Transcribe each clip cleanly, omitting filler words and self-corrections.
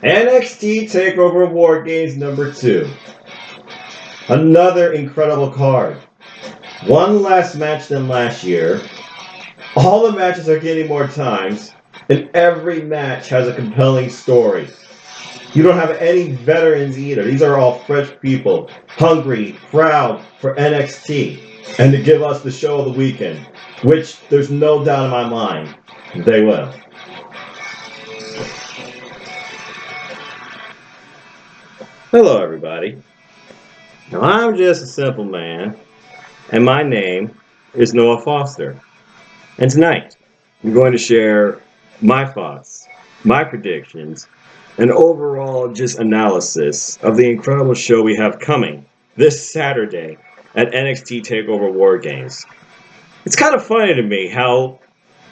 NXT Takeover WarGames number 2. Another incredible card. One less match than last year. All the matches are getting more times, and every match has a compelling story. You don't have any veterans either. These are all fresh people, hungry, proud for NXT, and to give us the show of the weekend, which there's no doubt in my mind they will. Hello, everybody. Now, I'm just a simple man, and my name is Noah Foster. And tonight, I'm going to share my thoughts, my predictions, and overall just analysis of the incredible show we have coming this Saturday at NXT TakeOver WarGames. It's kind of funny to me how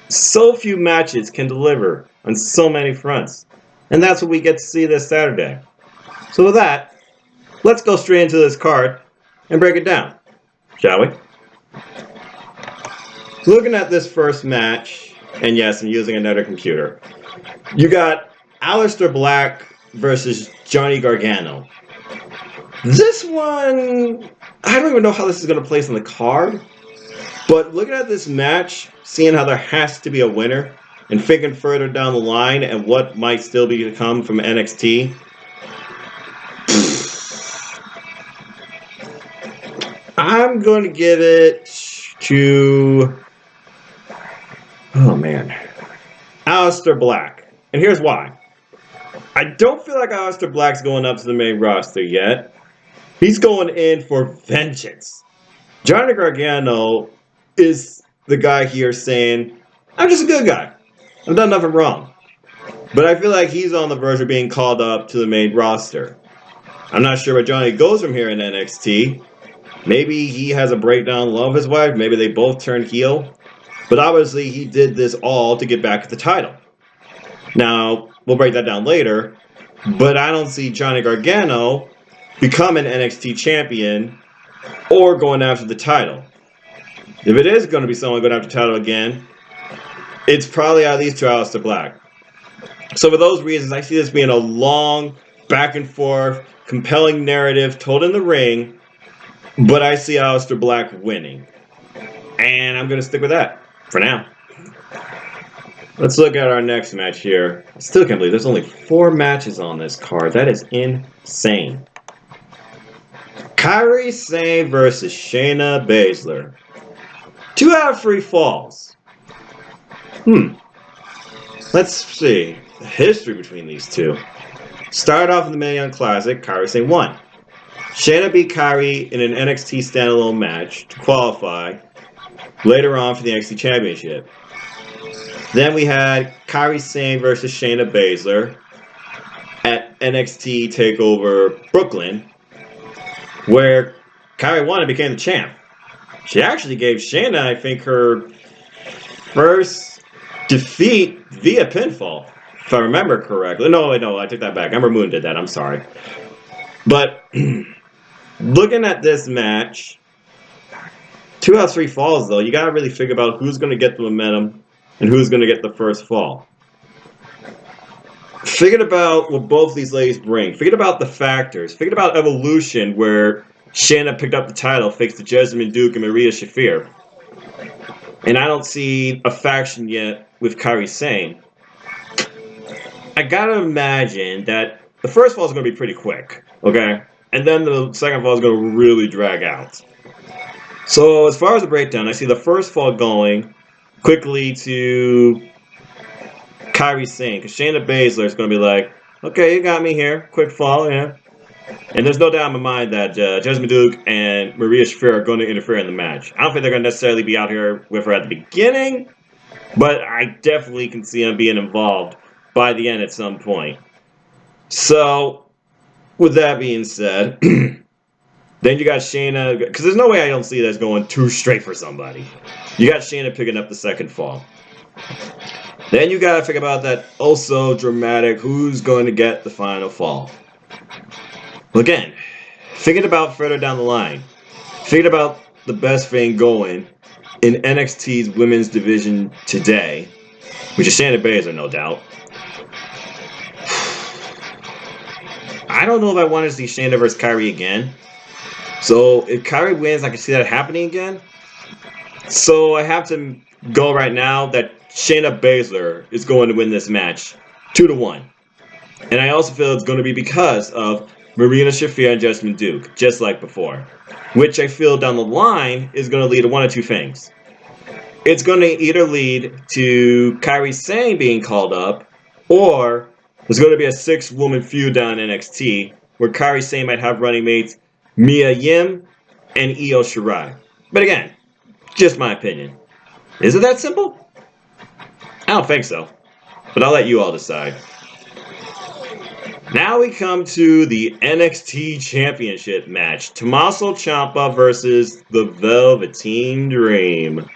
so few matches can deliver on so many fronts, and that's what we get to see this Saturday. So with that, let's go straight into this card and break it down, shall we? Looking at this first match, and yes, I'm using another computer, you got Aleister Black versus Johnny Gargano. This one, I don't even know how this is going to place on the card, but looking at this match, seeing how there has to be a winner, and thinking further down the line and what might still be to come from NXT, I'm going to give it to, Aleister Black. And here's why. I don't feel like Aleister Black's going up to the main roster yet. He's going in for vengeance. Johnny Gargano is the guy here saying, I'm just a good guy. I've done nothing wrong. But I feel like he's on the verge of being called up to the main roster. I'm not sure where Johnny goes from here in NXT. Maybe he has a breakdown in love with his wife. Maybe they both turned heel. But obviously, he did this all to get back at the title. Now, we'll break that down later. But I don't see Johnny Gargano becoming NXT champion or going after the title. If it is going to be someone going after the title again, it's probably at least to Aleister Black. So for those reasons, I see this being a long, back and forth, compelling narrative told in the ring. But I see Aleister Black winning. And I'm going to stick with that for now. Let's look at our next match here. I still can't believe there's only 4 matches on this card. That is insane. Kairi Sane versus Shayna Baszler. 2 out of 3 falls. Let's see. The history between these two. Started off in the Mae Young Classic. Kairi Sane won. Shayna beat Kairi in an NXT standalone match to qualify later on for the NXT Championship. Then we had Kairi Sane versus Shayna Baszler at NXT TakeOver Brooklyn, where Kairi won and became the champ. She actually gave Shayna, I think, her first defeat via pinfall, if I remember correctly. No, I take that back. Ember Moon did that. I'm sorry. But looking at this match, 2 out of 3 falls, though, you got to really figure about who's going to get the momentum and who's going to get the first fall. Figured about what both these ladies bring. Figured about the factors. Figured about Evolution, where Shayna picked up the title, thanks to Jessamine Duke and Maria Shafir. And I don't see a faction yet with Kairi Sane. I got to imagine that the first fall is going to be pretty quick, okay? And then the second fall is going to really drag out. So as far as the breakdown, I see the first fall going quickly to Kairi Sane, because Shayna Baszler is going to be like, okay, you got me here, quick fall, yeah. And there's no doubt in my mind that Jessamine Duke and Maria Shafir are going to interfere in the match. I don't think they're going to necessarily be out here with her at the beginning, but I definitely can see them being involved by the end at some point. So, with that being said, then you got Shayna, because there's no way I don't see this going too straight for somebody. You got Shayna picking up the second fall. Then you got to think about that also dramatic, who's going to get the final fall. Again, thinking about further down the line, thinking about the best thing going in NXT's women's division today, which is Shayna Baszler, no doubt. I don't know if I want to see Shayna versus Kairi again. So if Kairi wins, I can see that happening again. So I have to go right now that Shayna Baszler is going to win this match 2-1. And I also feel it's going to be because of Marina Shafir and Jessamine Duke, just like before. Which I feel down the line is going to lead to one of two things. It's going to either lead to Kairi Sane being called up, or there's going to be a 6-woman feud down in NXT, where Kairi Sane might have running mates Mia Yim and Io Shirai. But again, just my opinion. Is it that simple? I don't think so. But I'll let you all decide. Now we come to the NXT Championship match. Tommaso Ciampa versus the Velveteen Dream.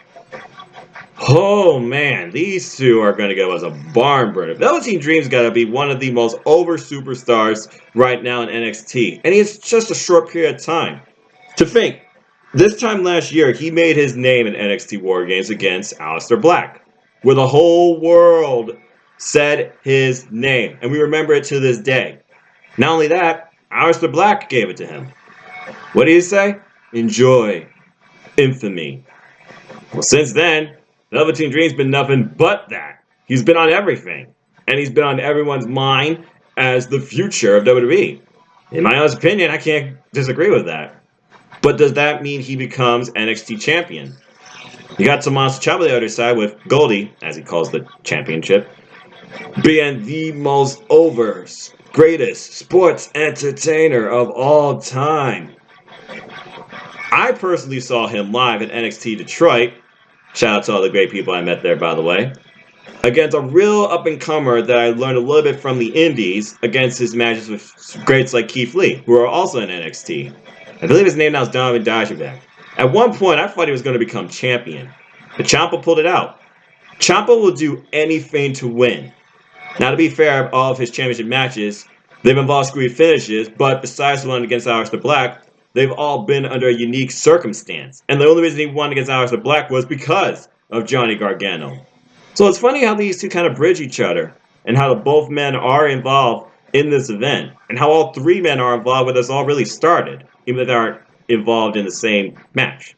Oh man, these two are going to go as a barn burner. Velveteen Dream's got to be one of the most over superstars right now in NXT. And it's just a short period of time. To think, this time last year, he made his name in NXT WarGames against Aleister Black, where the whole world said his name, and we remember it to this day. Not only that, Aleister Black gave it to him. What did he say? Enjoy infamy. Well, since then, Velveteen Dream's been nothing but that. He's been on everything, and he's been on everyone's mind as the future of WWE. In my honest opinion, I can't disagree with that. But does that mean he becomes NXT champion? You got Tommaso Ciampa on the other side with Goldie, as he calls the championship, being the most over, greatest sports entertainer of all time. I personally saw him live at NXT Detroit. Shout out to all the great people I met there, by the way. Against a real up-and-comer that I learned a little bit from the indies against his matches with greats like Keith Lee, who are also in NXT. I believe his name now is Donovan Dijak. At one point, I thought he was going to become champion. But Ciampa pulled it out. Ciampa will do anything to win. Now, to be fair, all of his championship matches, they've involved screwy finishes, but besides the one against Aleister Black, they've all been under a unique circumstance. And the only reason he won against Aleister Black was because of Johnny Gargano. So it's funny how these two kind of bridge each other, and how both men are involved in this event, and how all three men are involved when this all really started, even if they aren't involved in the same match.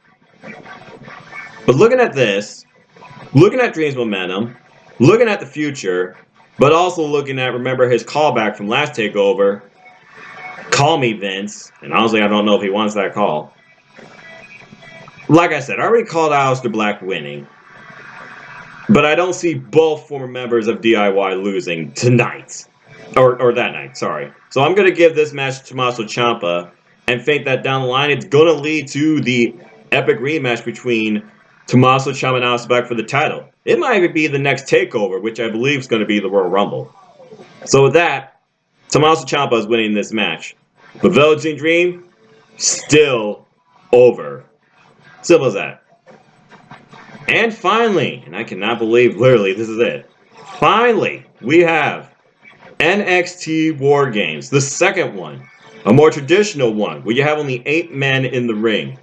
But looking at this, looking at Dream's momentum, looking at the future, but also looking at, remember his callback from last TakeOver, call me Vince, and honestly I don't know if he wants that call. Like I said, I already called Aleister Black winning, but I don't see both former members of DIY losing tonight, or that night, sorry. So I'm going to give this match to Tommaso Ciampa, and think that down the line it's going to lead to the epic rematch between Tommaso Ciampa and Aleister Black for the title. It might even be the next TakeOver, which I believe is going to be the Royal Rumble. So with that, Tommaso Ciampa is winning this match. But Velveteen Dream, still over. Simple as that. And finally, and I cannot believe literally this is it. Finally, we have NXT WarGames, the second one. A more traditional one, where you have only 8 men in the ring.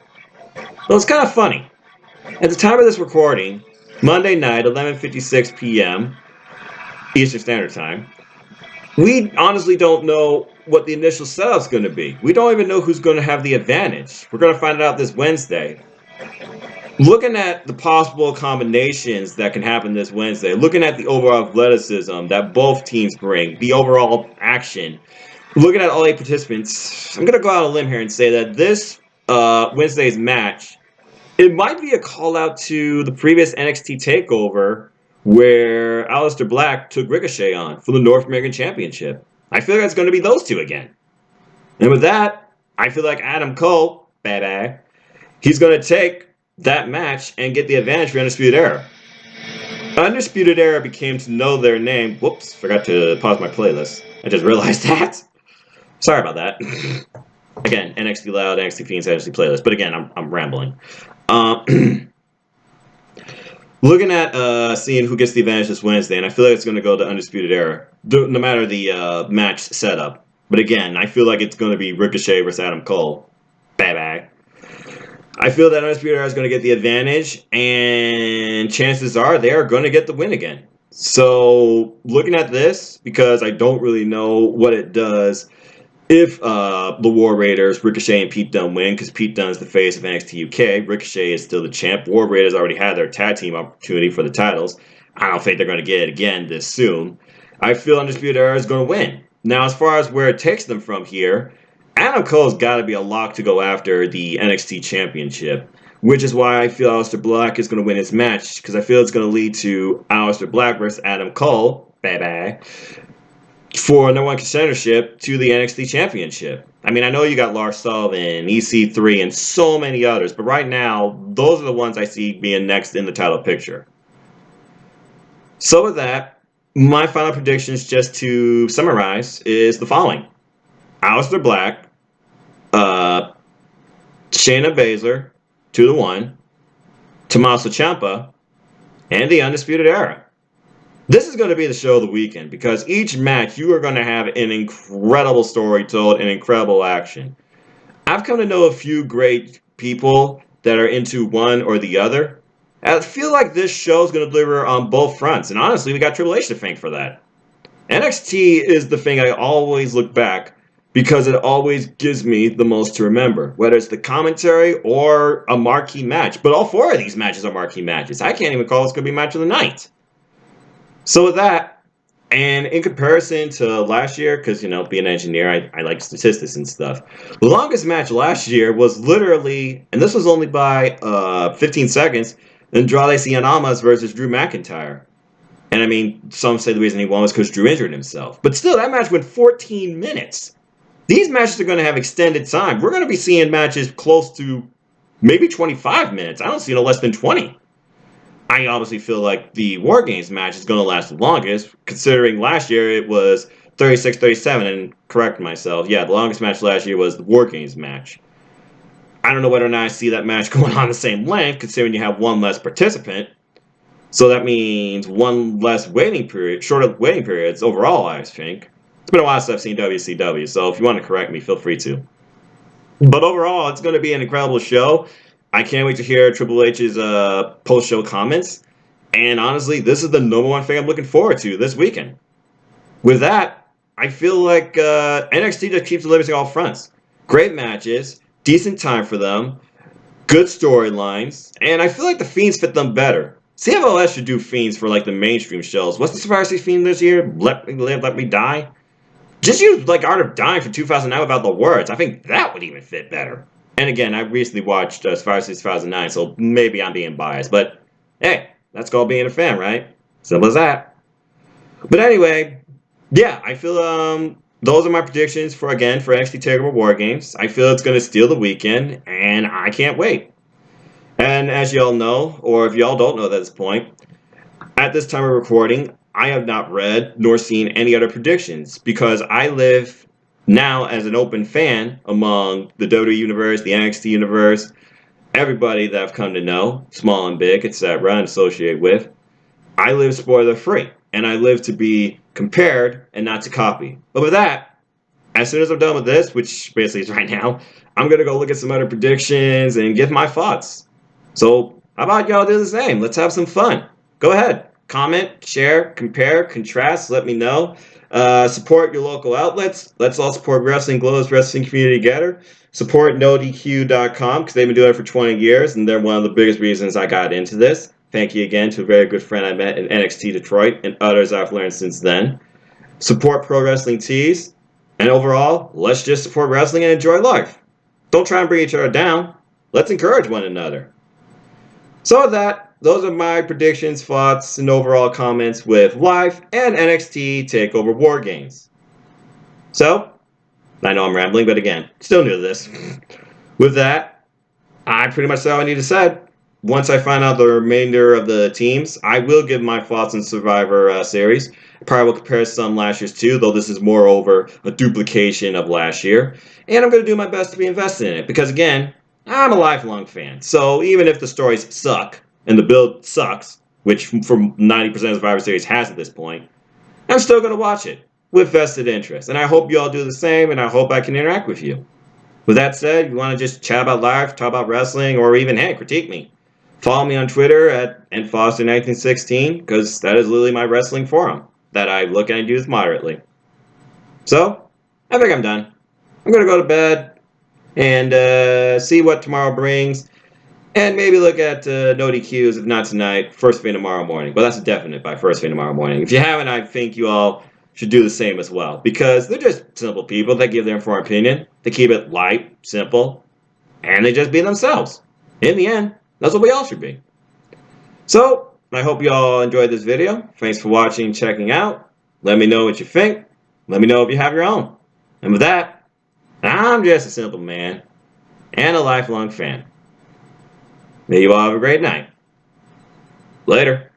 Well, it's kind of funny. At the time of this recording, Monday night, 11:56 p.m. Eastern Standard Time, we honestly don't know what the initial setup's going to be. We don't even know who's going to have the advantage. We're going to find it out this Wednesday. Looking at the possible combinations that can happen this Wednesday, looking at the overall athleticism that both teams bring, the overall action, looking at all 8 participants, I'm going to go out on a limb here and say that this Wednesday's match, it might be a call out to the previous NXT TakeOver where Aleister Black took Ricochet on for the North American Championship. I feel like it's going to be those two again. And with that, I feel like Adam Cole, baby, he's going to take that match and get the advantage for Undisputed Era. Undisputed Era became to know their name. Whoops, forgot to pause my playlist. I just realized that. Sorry about that. Again, NXT Loud, NXT Fiends, NXT Playlist. But again, I'm rambling. Looking at seeing who gets the advantage this Wednesday, and I feel like it's going to go to Undisputed Era, no matter the match setup. But again, I feel like it's going to be Ricochet versus Adam Cole. Bye-bye. I feel that Undisputed Era is going to get the advantage, and chances are they are going to get the win again. So looking at this, because I don't really know what it does if the War Raiders, Ricochet and Pete Dunne win, because Pete Dunne is the face of NXT UK, Ricochet is still the champ. War Raiders already had their tag team opportunity for the titles. I don't think they're going to get it again this soon. I feel Undisputed Era is going to win. Now, as far as where it takes them from here, Adam Cole's got to be a lock to go after the NXT Championship, which is why I feel Aleister Black is going to win his match, because I feel it's going to lead to Aleister Black versus Adam Cole, baby, for number one contendership to the NXT Championship. I mean, I know you got Lars Sullivan, EC3, and so many others, but right now, those are the ones I see being next in the title picture. So with that, my final predictions, just to summarize, is the following. Aleister Black, Shayna Baszler, 2-1, Tommaso Ciampa, and the Undisputed Era. This is going to be the show of the weekend, because each match you are going to have an incredible story told and incredible action. I've come to know a few great people that are into one or the other. I feel like this show is going to deliver on both fronts, and honestly, we got Triple H to thank for that. NXT is the thing I always look back, because it always gives me the most to remember, whether it's the commentary or a marquee match. But all four of these matches are marquee matches. I can't even call this going to be match of the night. So with that, and in comparison to last year, because, you know, being an engineer, I like statistics and stuff. The longest match last year was literally, and this was only by 15 seconds, Andrade Cien Almas versus Drew McIntyre. And I mean, some say the reason he won was because Drew injured himself. But still, that match went 14 minutes. These matches are going to have extended time. We're going to be seeing matches close to maybe 25 minutes. I don't see no less than 20. I obviously feel like the WarGames match is going to last the longest, considering last year it was 36-37, and correct myself. Yeah, the longest match last year was the WarGames match. I don't know whether or not I see that match going on the same length, considering you have one less participant. So that means one less waiting period, shorter waiting periods overall, I think. It's been a while since I've seen WCW, so if you want to correct me, feel free to. But overall, it's going to be an incredible show. I can't wait to hear Triple H's post-show comments. And honestly, this is the number one thing I'm looking forward to this weekend. With that, I feel like NXT just keeps delivering on all fronts. Great matches, decent time for them, good storylines, and I feel like the Fiends fit them better. CFLS should do Fiends for like the mainstream shows. What's the Survivor Series Fiend this year? Let Me Live, Let Me Die? Just use like Art of Dying for 2009 without the words. I think that would even fit better. And again, I recently watched Survivor Series 2009, so maybe I'm being biased. But hey, that's called being a fan, right? Simple as that. But anyway, yeah, I feel those are my predictions for NXT Takeover WarGames. I feel it's going to steal the weekend, and I can't wait. And as y'all know, or if y'all don't know at this point, at this time of recording, I have not read nor seen any other predictions, because I live now as an open fan among the WWE universe, the NXT universe, everybody that I've come to know, small and big, etc., and associate with. I live spoiler free, and I live to be compared and not to copy. But with that, as soon as I'm done with this, which basically is right now, I'm going to go look at some other predictions and give my thoughts. So how about y'all do the same? Let's have some fun. Go ahead. Comment, share, compare, contrast, let me know. Support your local outlets. Let's all support Wrestling Glow's Wrestling Community Together. Support NoDQ.com, because they've been doing it for 20 years, and they're one of the biggest reasons I got into this. Thank you again to a very good friend I met in NXT Detroit, and others I've learned since then. Support Pro Wrestling Tees. And overall, let's just support wrestling and enjoy life. Don't try and bring each other down. Let's encourage one another. So with that, those are my predictions, thoughts, and overall comments with Live and NXT TakeOver WarGames. So, I know I'm rambling, but again, still new to this. With that, I pretty much said all I need to say. Once I find out the remainder of the teams, I will give my thoughts on Survivor Series. Probably will compare some last year's too, though this is more over a duplication of last year. And I'm going to do my best to be invested in it, because again, I'm a lifelong fan. So even if the stories suck, and the build sucks, which for 90% of Survivor Series has at this point, I'm still going to watch it with vested interest. And I hope you all do the same, and I hope I can interact with you. With that said, if you want to just chat about life, talk about wrestling, or even, hey, critique me, Follow me on Twitter at nfoster1916, because that is literally my wrestling forum that I look at and use moderately. So, I think I'm done. I'm going to go to bed and see what tomorrow brings. And maybe look at no DQs, if not tonight, first thing tomorrow morning. Well, that's a definite by first thing tomorrow morning. If you haven't, I think you all should do the same as well. Because they're just simple people that give their informed opinion. They keep it light, simple, and they just be themselves. In the end, that's what we all should be. So, I hope you all enjoyed this video. Thanks for watching and checking out. Let me know what you think. Let me know if you have your own. And with that, I'm just a simple man and a lifelong fan. May you all have a great night. Later.